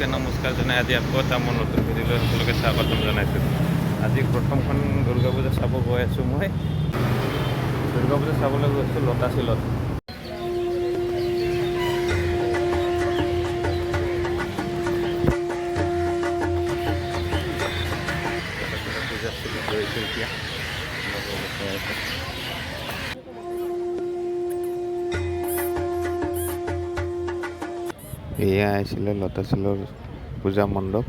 সকলোকে নমস্কাৰ জনাই আজি আকৌ এটা মই নতুন ভিডিঅ'লৈ সকলোকে স্বাগতম জনাইছোঁ। আজি প্ৰথমখন দুৰ্গা পূজা চাব গৈ আছোঁ। মই দুৰ্গা পূজা চাবলৈ গৈছোঁ লতাশিলত। এতিয়া এয়া আহিছিলে লতাশিলৰ পূজা মণ্ডপ।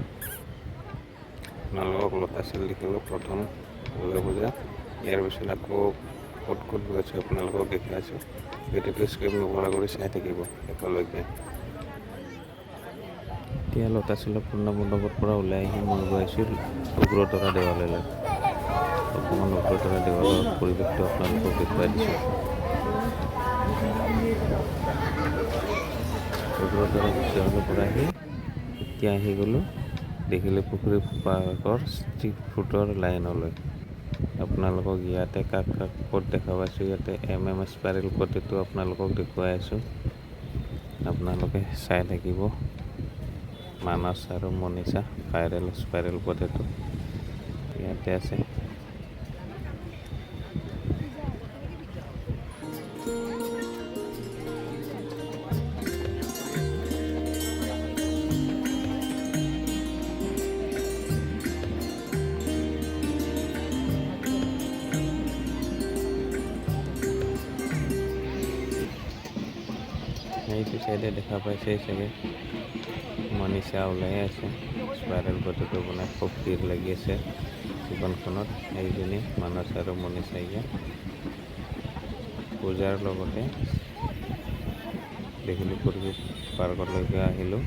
আপোনালোকক লতাশিল দেখিলোঁ প্ৰথম দুৰ্গা পূজা। ইয়াৰ পিছত আকৌ ক'ত ক'ত গৈছোঁ আপোনালোকক দেখাইছোঁ। ভিডিঅ'টো স্ক্ৰীপ নকৰা কৰি চাই থাকিব শেষলৈকে। এতিয়া লতাশিলৰ পূৰ্ণ মণ্ডপৰ পৰা ওলাই আহি মই গৈ আছোঁ উগ্ৰতৰা দেৱালয়লৈ। অকণমান উগ্ৰতৰা দেৱালয়ৰ পৰিৱেশটো আপোনালোকক দেখুৱাই দিছোঁ। উগ্ৰতৰা দেৱালয়ৰ পৰা আহি এতিয়া আহি গ'লোঁ দেখিলে পুখুৰী পাৰ্কৰ ষ্ট্ৰীট ফুডৰ লাইনলৈ। আপোনালোকক ইয়াতে কাক কাক ক'ত দেখা পাইছোঁ, ইয়াতে স্পাইৰেল পটেটো আপোনালোকক দেখুৱাই আছোঁ। আপোনালোকে চাই থাকিব। মানস আৰু মনীষা স্পাইৰেল পটেটো ইয়াতে আছে। এইটো চাইডে দেখা পাইছে চাগে মনীষা ওলাই আছে স্পাইৰেল পটেটো বনাই খুব ভিৰ লাগি আছে দোকানখনত। এইজনী মানস আৰু মনীষা ইয়াত পূজাৰ লগতে দেখিলোঁ পুখুৰী পাৰ্কলৈকে আহিলোঁ।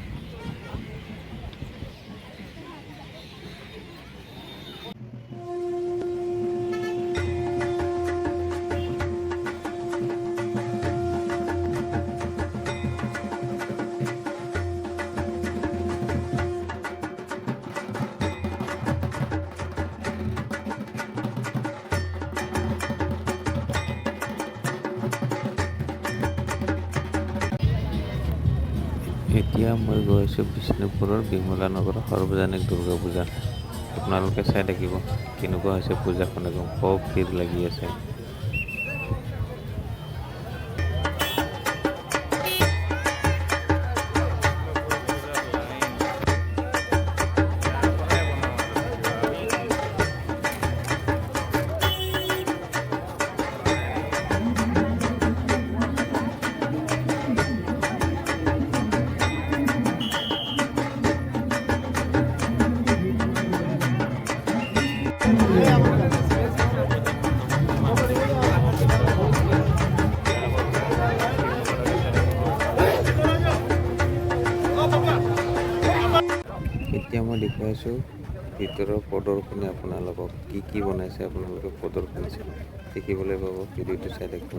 এতিয়া মই গৈ আছোঁ বিষ্ণুপুৰৰ বিমলা নগৰৰ সাৰ্বজনিক দুৰ্গা পূজা। আপোনালোকে চাই থাকিব কেনেকুৱা হৈছে পূজাখন, একদম খুব ভিৰ লাগি আছে। এতিয়া মই দেখুৱাইছোঁ ভিতৰৰ প্ৰদৰ্শনী আপোনালোকক কি কি বনাইছে আপোনালোকে প্ৰদৰ্শনী দেখিবলৈ পাব। ভিডিঅ'টো চাই থাকিব।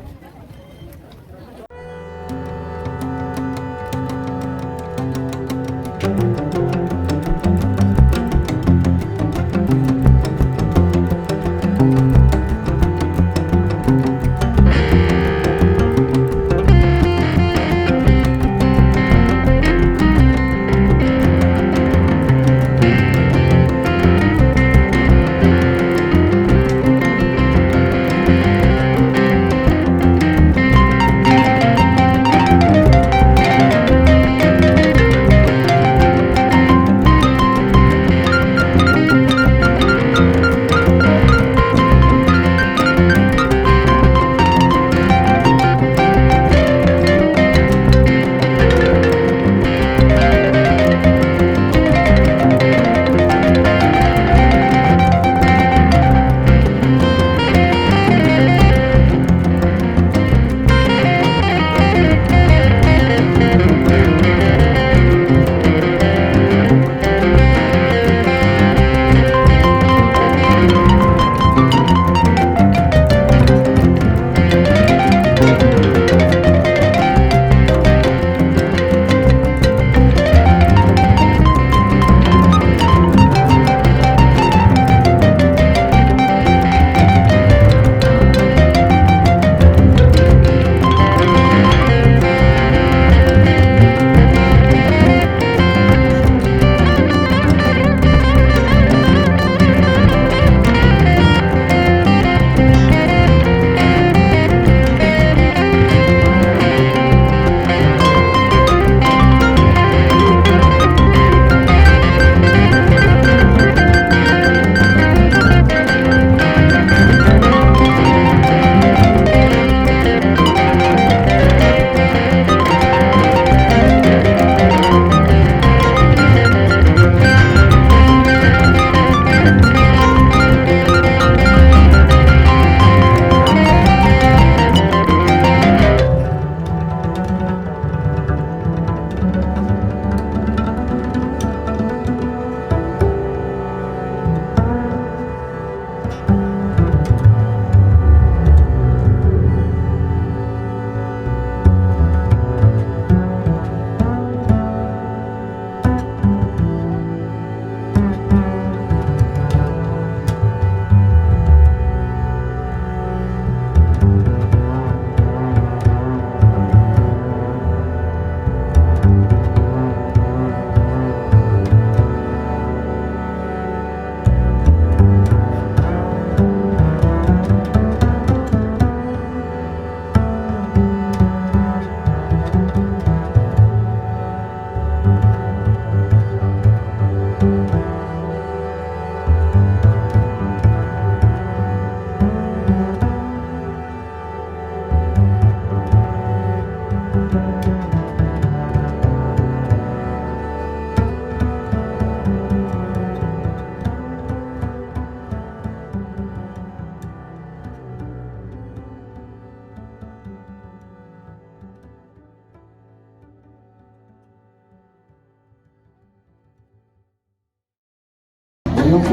Finally,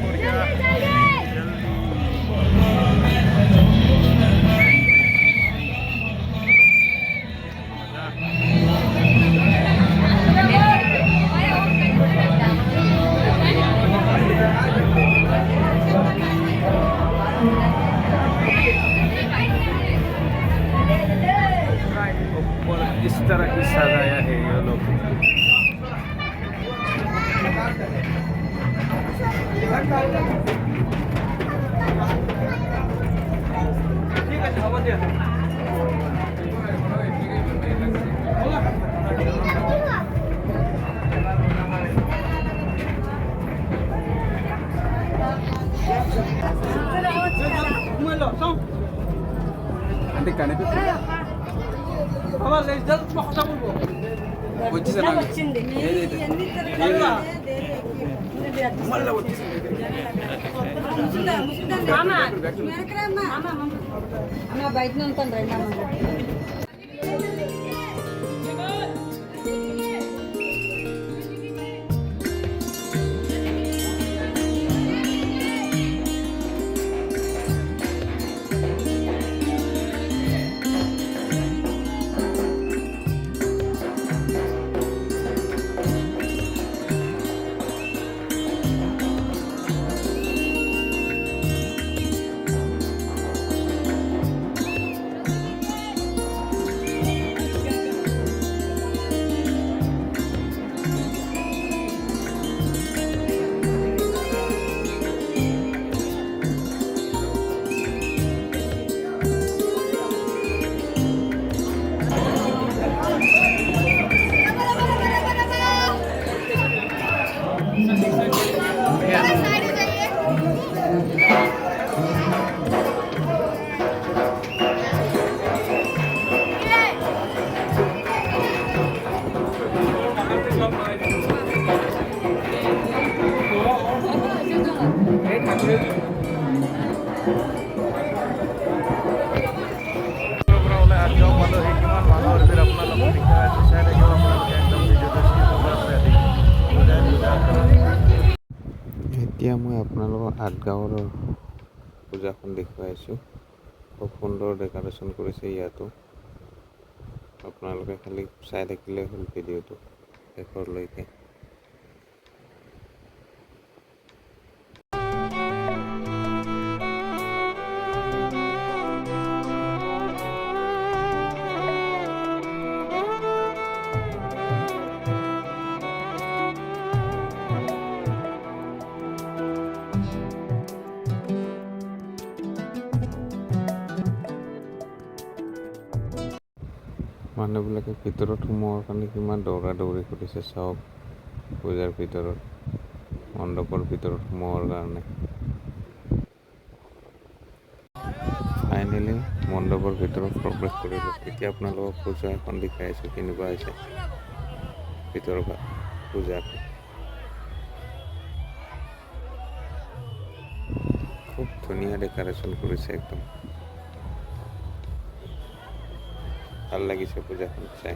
बढ़िया ऊपर इस तरह की सजाया है ये लोग। బయట ఉంటాను రండి అమ్మ. এতিয়া মই আপোনালোকক আঠগাঁৱৰ পূজাখন দেখুৱাই আছোঁ। খুব সুন্দৰ ডেক'ৰেশ্যন কৰিছে ইয়াতো। আপোনালোকে খালি চাই থাকিলে হ'ল ভিডিঅ'টো শেষৰলৈকে। মানুহবিলাকে ভিতৰত সোমোৱাৰ কাৰণে কিমান দৌৰা দৌৰি কৰিছে চাওক। পূজাৰ ভিতৰত মণ্ডপৰ ভিতৰত সোমোৱাৰ কাৰণে ফাইনেলি মণ্ডপৰ ভিতৰত প্ৰৱেশ কৰিলোঁ। এতিয়া আপোনালোকক পূজা এখন দেখাই আছোঁ কেনেকুৱা হৈছে ভিতৰৰ পূজাটো। খুব ধুনীয়া ডেক'ৰেশ্যন কৰিছে একদম। ভাল লাগিছে পূজাখন চাই।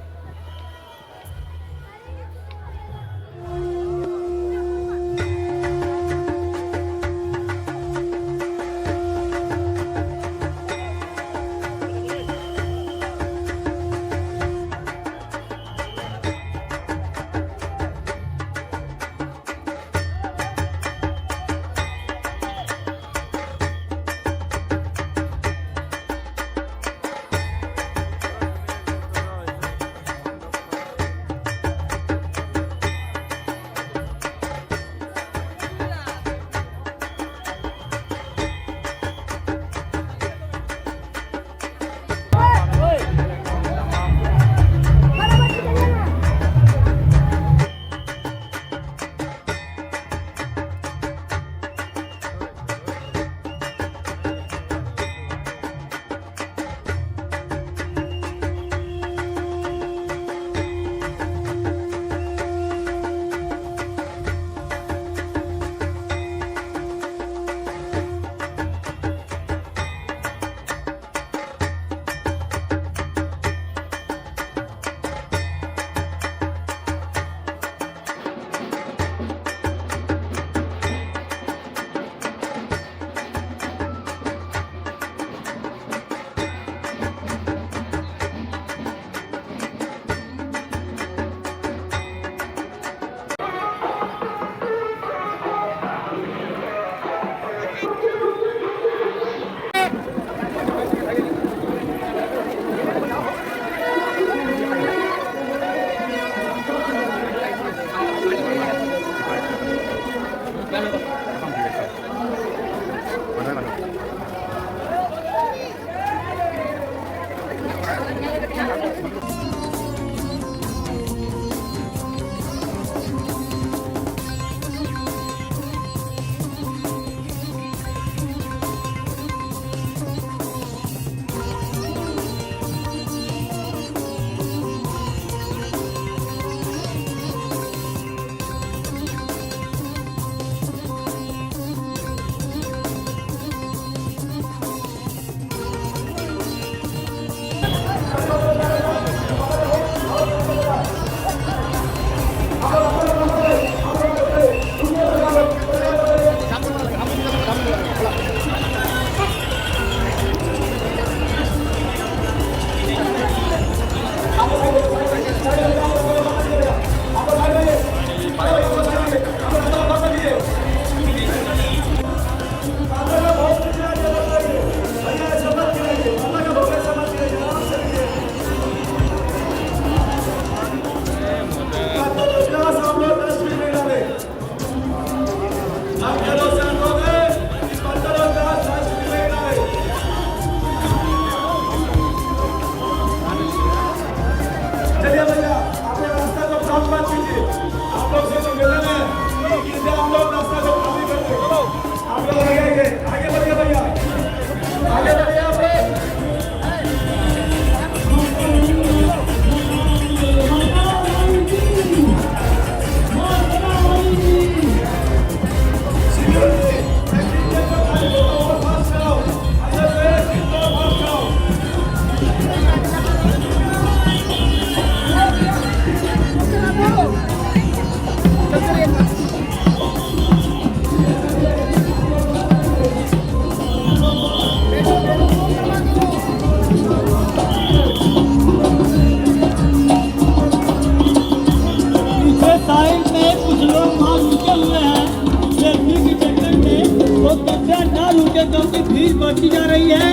साइड में कुछ लोग वहाँ रुके हुए हैं सेल्फी के चक्कर में, वो कृपया ना रुके क्योंकि भीड़ बढ़ती जा रही है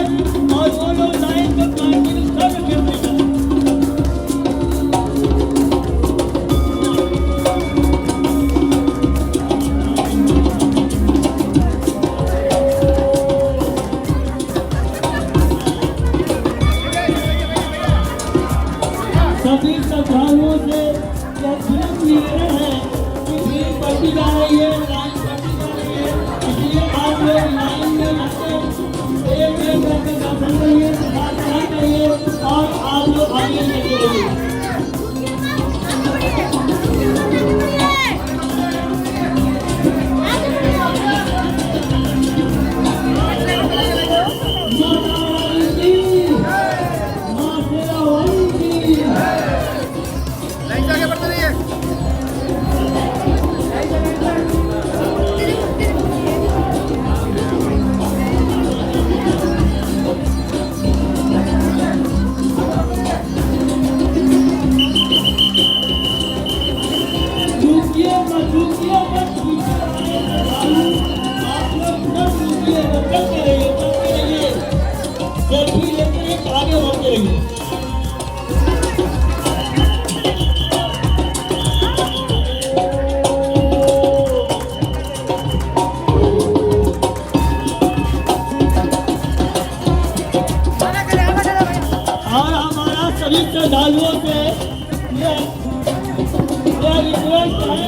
और वो लोग लाइन में कंटिन्यू कर रखे हुए हैं। सभी श्रद्धालुओं से निवेदन है कि भीड़ बढ़ती जा रही है, लाइन बढ़ती जा रही है, इसलिए आप लोग लाइन में लगते एक करके दर्शन करिए, प्रार्थना करिए और आप लोग आगे लगे रहिए। और हमारा सभी श्रद्धालुओं से रिक्वेस्ट है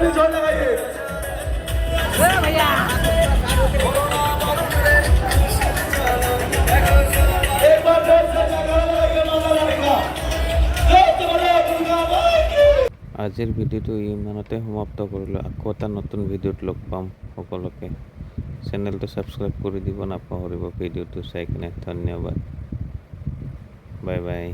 भी जोर लगाइए भैया। एक बार আজিৰ ভিডিঅ'টো ইমানতে সমাপ্ত কৰিলোঁ। আকৌ এটা নতুন ভিডিঅ'ত লগ পাম সকলোকে। চেনেলটো ছাবস্ক্ৰাইব কৰি দিব নাপাহৰিব ভিডিঅ'টো চাই কিনে। ধন্যবাদ, বাই বাই।